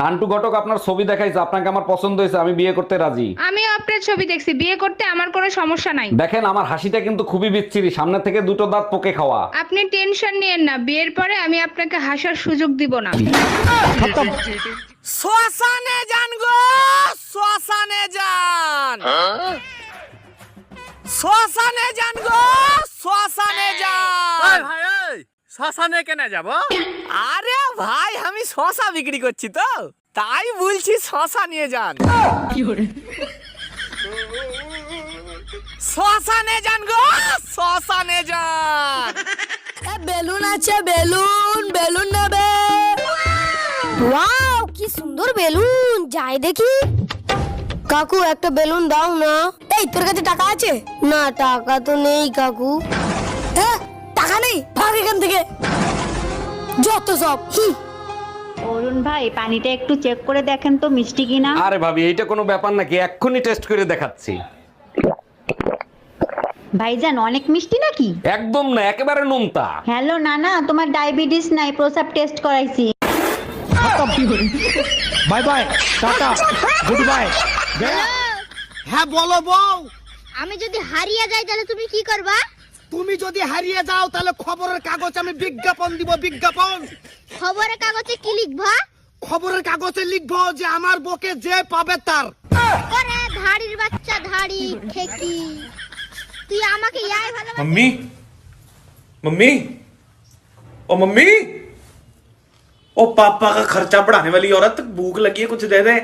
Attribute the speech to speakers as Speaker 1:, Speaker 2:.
Speaker 1: নান্টু ঘটক আপনার ছবি দেখাইছে, আপনাকে আমার পছন্দ হয়েছে, আমি বিয়ে করতে রাজি।
Speaker 2: আমিও আপনার ছবি দেখছি, বিয়ে করতে আমার কোনো সমস্যা নাই।
Speaker 1: দেখেন আমার হাসিটা কিন্তু খুবই বিচ্ছিরি, সামনে থেকে দুটো দাঁত পোকে খাওয়া।
Speaker 2: আপনি টেনশন নিয়েন না, বিয়ের পরে আমি আপনাকে হাসার সুযোগ দিব না।
Speaker 3: শ্মশানে যান গো, শ্মশানে যান, শ্মশানে যান গো, শ্মশানে যান।
Speaker 4: শ্মশানে কেন যাব?
Speaker 3: আরে ভাই আমি শশা বিক্রি করছি তো, তাই বলছি শশা নিয়ে যান। শ্মশানে যান গো, শ্মশানে যান।
Speaker 5: বেলুন আছে, বেলুন বেলুন নেবে? ওয়াও কি সুন্দর বেলুন, যাই দেখি। কাকু একটা বেলুন দাও না। এই তোর কাছে টাকা আছে? না টাকা তো নেই কাকু। টাকা নেই, ভাগ এখান থেকে, যত সব।
Speaker 6: অরুণ ভাই পানিটা একটু চেক করে দেখেন তো মিষ্টি কিনা।
Speaker 1: আরে ভাবি এইটা কোনো ব্যাপার নাকি, এক্ষুনি টেস্ট করে দেখাচ্ছি।
Speaker 6: ভাইজান অনেক মিষ্টি নাকি?
Speaker 1: একদম না, একেবারে নোনতা।
Speaker 6: হ্যালো নানা, তোমার ডায়াবেটিস নাই, প্রসাব টেস্ট করাইছি।
Speaker 4: Bye bye, tata, good bye.
Speaker 3: হ্যাঁ বলো বউ।
Speaker 5: আমি যদি হারিয়ে যাই তাহলে তুমি কি করবা?
Speaker 3: তুমি যদি হারিয়ে যাও তাহলে খবরের কাগজ আমি বিজ্ঞাপন দিব, বিজ্ঞাপন।
Speaker 5: খবরের কাগজে কি লিখবা?
Speaker 3: খবরের কাগজে লিখবো যে আমার বকে যে পাবে তার।
Speaker 5: ওরে ধাড়ির বাচ্চা, ধাড়ি ঠেকি, তুই আমাকে ইয়াই ভালোবাসিস?
Speaker 7: मम्मी मम्मी ओ मम्मी ओ पापा का खर्चा बढ़ाने वाली औरत, भूख लगी है कुछ दे दे।